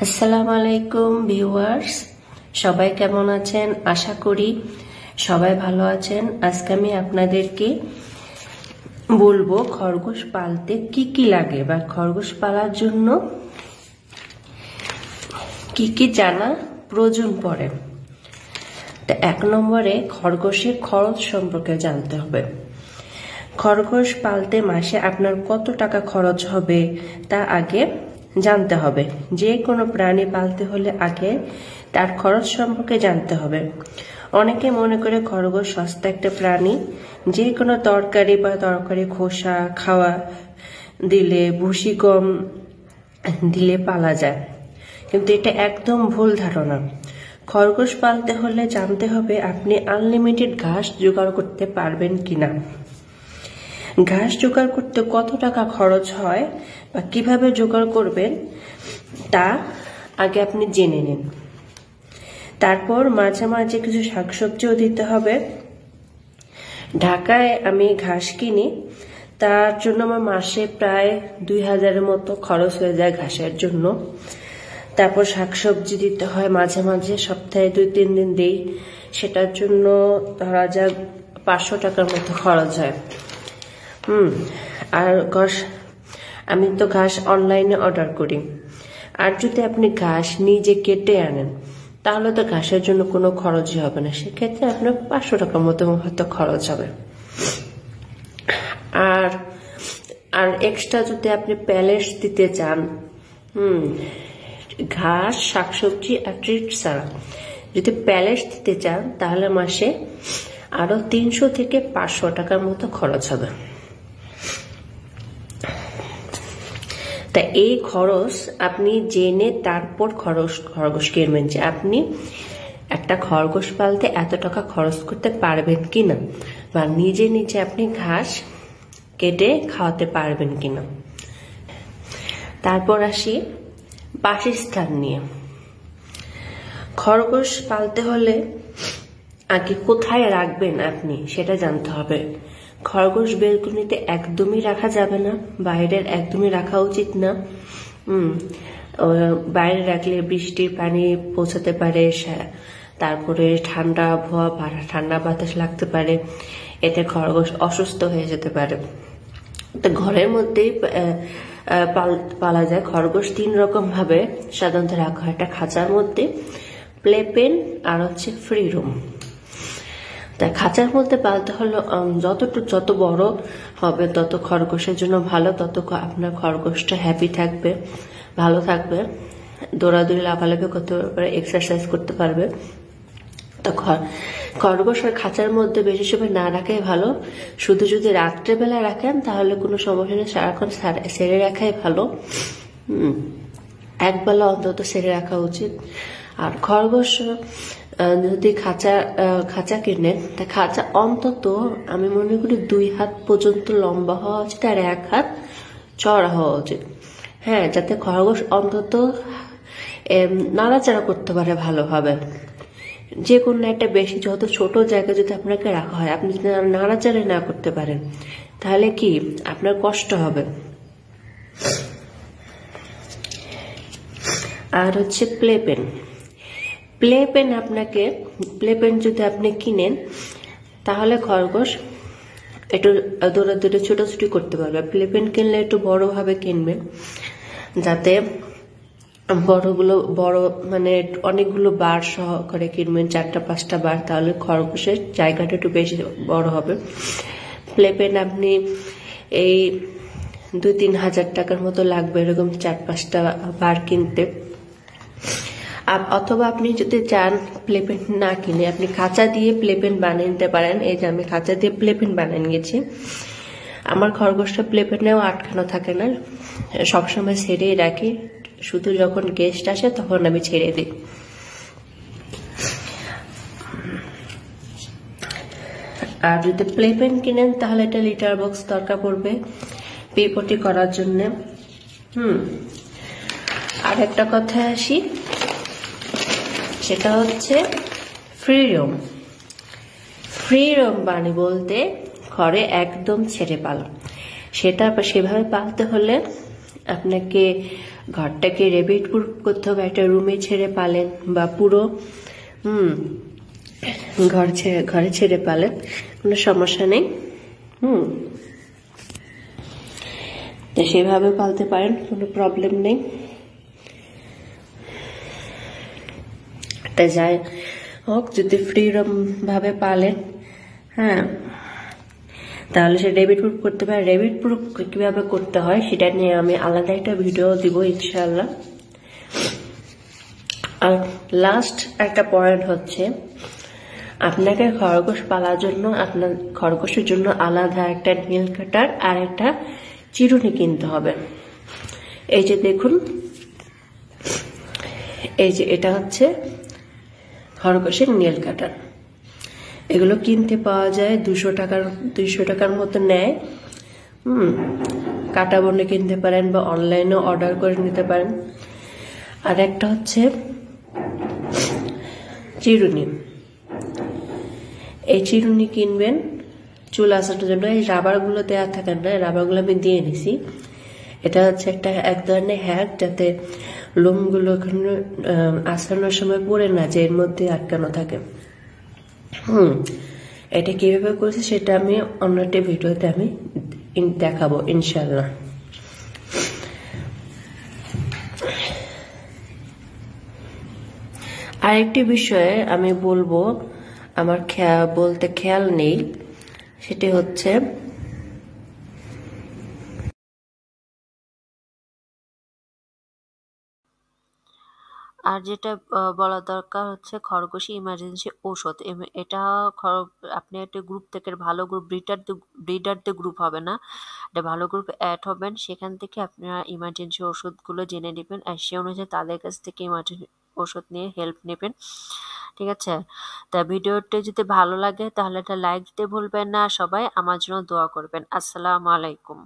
আসসালামু আলাইকুম ভিউয়ার্স, সবাই কেমন আছেন? আশা করি সবাই ভালো আছেন। আজকে আমি আপনাদেরকে বলবো খরগোশ পালতে কি কি লাগে বা খরগোশ পালার জন্য কি কি জানা প্রয়োজন পড়ে। তো 1 নম্বরে খরগোশের খরচ সম্পর্কে জানতে হবে। খরগোশ পালতে মাসে আপনার কত টাকা খরচ হবে তা আগে জানতে হবে। যে কোনো প্রাণী পালতে হলে আগে তার খরচ সম্পর্কে জানতে হবে। অনেকে মনে করে খরগোশ সস্তা একটা প্রাণী, যে কোনো তরকারি খোসা খাওয়া দিলে, ভুসি কম দিলে পালা যায়, কিন্তু এটা একদম ভুল ধারণা। খরগোশ পালতে হলে জানতে হবে আপনি আনলিমিটেড ঘাস জোগাড় করতে পারবেন কিনা, ঘাস জোগাড় করতে কত টাকা খরচ হয় বা কিভাবে জোগাড় করবেন তা আগে আপনি জেনে নিন। তারপর মাঝে মাঝে কিছু শাকসবজিও দিতে হবে। ঢাকায় আমি ঘাস কিনি, তার জন্য আমার মাসে প্রায় 2000-এর মতো খরচ হয়ে যায় ঘাসের জন্য। তারপর শাকসবজি দিতে হয় মাঝে মাঝে, সপ্তাহে 2-3 দিন দিই, সেটার জন্য ধরা যাক 500 টাকার মতো খরচ হয়। আর আমি তো ঘাস অনলাইনে অর্ডার করি। আর যদি আপনি ঘাস নিজে কেটে আনেন তাহলে তো ঘাসের জন্য কোনো খরচই হবে না, সেক্ষেত্রে আপনার 500 টাকার মতো হয়তো খরচ হবে। আর এক্সট্রা যদি আপনি প্যালেটস দিতে চান, ঘাস, শাকসবজি আর ট্রিট ছাড়া যদি প্যালেটস দিতে চান তাহলে মাসে আরো 300 থেকে 500 টাকার মতো খরচ হবে। তা এই খরচ আপনি জেনে তারপর খরগোশ কিনবেন, যে আপনি একটা খরগোশ পালতে এত টাকা খরচ করতে পারবেন কিনা, বা নিজে নিজে আপনি ঘাস কেটে খাওয়াতে পারবেন কিনা। তারপর আসি বাসস্থান নিয়ে। খরগোশ পালতে হলে আগে কোথায় রাখবেন আপনি সেটা জানতে হবে। খরগোশ বেলকনিতে একদমই রাখা যাবে না, বাইরের একদমই রাখা উচিত না। বাইরে রাখলে বৃষ্টির পানি পৌঁছাতে পারে, তারপরে ঠান্ডা আবহাওয়া, ঠান্ডা বাতাস লাগতে পারে, এতে খরগোশ অসুস্থ হয়ে যেতে পারে। তো ঘরের মধ্যেই পালা যায়। খরগোশ 3 রকম ভাবে সাধারণত রাখা হয়, একটা খাঁচার মধ্যে, প্লে পেন আর হচ্ছে ফ্রি রুম। তাই খাঁচার মধ্যে পালতে হলে যত বড় হবে তত খরগোশের জন্য ভালো, তত আপনার খরগোশটা হ্যাপি থাকবে, ভালো থাকবে, দৌড়াদৌড়ি লাফালাফি করতে পারবে, এক্সারসাইজ করতে পারবে। তো খরগোশ খাঁচার মধ্যে বেশি সময় না রাখাই ভালো। শুধু যদি রাত্রেবেলা রাখেন তাহলে কোনো সমস্যা নেই, সারাক্ষণ ছেড়ে রাখাই ভালো। একবেলা অন্তত ছেড়ে রাখা উচিত। আর খরগোশ যদি খাঁচা কিনেন, তা খাঁচা অন্তত আমি মনে করি 2 হাত পর্যন্ত লম্বা হওয়া উচিত আর 1 হাত চড়া হওয়া উচিত। হ্যাঁ, যাতে খরগোশ অন্তত নাড়াচাড়া করতে পারে ভালোভাবে। যে কোনো একটা বেশি যত ছোট জায়গায় যদি আপনাকে রাখা হয়, আপনি যদি নাড়াচাড়া না করতে পারেন তাহলে কি আপনার কষ্ট হবে। আর হচ্ছে প্লে পেন যদি আপনি কিনেন তাহলে খরগোশ একটু দৌড়াদৌড়ি ছোটাছুটি করতে পারবে। প্লে পেন কিনলে একটু বড় ভাবে কিনবেন, যাতে বড় মানে অনেকগুলো বার সহকারে কিনবেন, 4-5টা বার, তাহলে খরগোশের জায়গাটা একটু বেশি বড় হবে। প্লে পেন আপনি এই 2-3 হাজার টাকার মতো লাগবে এরকম 4-5টা বার কিনতে। অথবা আপনি যদি চান প্লে পেন না কিনে আপনি খাঁচা দিয়ে প্লে পেন বানিয়ে নিতে পারেন। এই যে আমি খাঁচা দিয়ে প্লে পেন বানিয়ে নিয়েছি। আমার খরগোশটা প্লে পেনেও আটকানো থাকে না, সবসময় ছেড়েই রাখি, শুধু যখন গেস্ট আসে তখন আমি ছেড়ে দিই। আর যদি প্লে পেন কিনেন তাহলে এটা লিটার বক্স দরকার পড়বে পটি করার জন্য। আর একটা কথা আসি, সেটা হচ্ছে ফ্রি রোম বানি বলতে ঘরে একদম ছেড়ে পালন। সেভাবে পালতে হলে আপনাকে ঘরটাকে রেবিট প্রুফ করতে হবে, একটা রুমে ছেড়ে পালেন বা পুরো ঘরে ছেড়ে পালেন, কোনো সমস্যা নেই। তো সেভাবে পালতে পারেন, কোনো প্রবলেম নেই। তা যাই হোক, যদি ফ্রিডম ভাবে পালেন, হ্যাঁ, তাহলে সে রেবিট প্রুফ করতে পারে। রেবিট প্রুফ কিভাবে করতে হয় সেটা নিয়ে আমি আলাদা একটা ভিডিও দিব ইনশাআল্লাহ। আর লাস্ট একটা পয়েন্ট হচ্ছে, আপনাকে খরগোশ পালার জন্য আপনার খরগোশের জন্য আলাদা একটা নেল কাটার আর একটা চিরুনি কিনতে হবে। এই যে দেখুন, এই যে এটা হচ্ছে খরগোশের নেল কাটার। এগুলো কিনতে পাওয়া যায় 200 টাকার মতো নেয়। কাটা বনে কিনতে পারেন বা অনলাইনে অর্ডার করে নিতে পারেন। আর একটা হচ্ছে চিরুনি। এই চিরুনি কিনবেন চুল আঁচানোর জন্য। এই রাবারগুলো দেওয়া থাকেন না, রাবারগুলো আমি দিয়ে নিছি। এটা হচ্ছে এক ধরনের হ্যাক, যাতে লোমগুলো আঁচানোর সময় পড়ে না, যে এর মধ্যে আটকানো থাকে। এটা কিভাবে করেছি সেটা আমি অন্য একটা ভিডিওতে আমি দেখাবো ইনশাল্লাহ। আরেকটি বিষয়ে আমি বলবো, আমার বলতে খেয়াল নেই, সেটি হচ্ছে আর যেটা বলা দরকার হচ্ছে খরগোশে ইমার্জেন্সি ঔষধ। এটা আপনি একটা গ্রুপ থেকে, ভালো গ্রুপ, ব্রিডারদের গ্রুপ হবে না, একটা ভালো গ্রুপ অ্যাড হবেন, সেখান থেকে আপনারা ইমার্জেন্সি ওষুধগুলো জেনে নেবেন, আর সে অনুযায়ী তাদের কাছ থেকে ইমার্জেন্সি ওষুধ নিয়ে হেল্প নেবেন। ঠিক আছে? তা ভিডিওটি যদি ভালো লাগে তাহলে একটা লাইক দিতে ভুলবেন না। সবাই আমার জন্য দোয়া করবেন। আসসালামু আলাইকুম।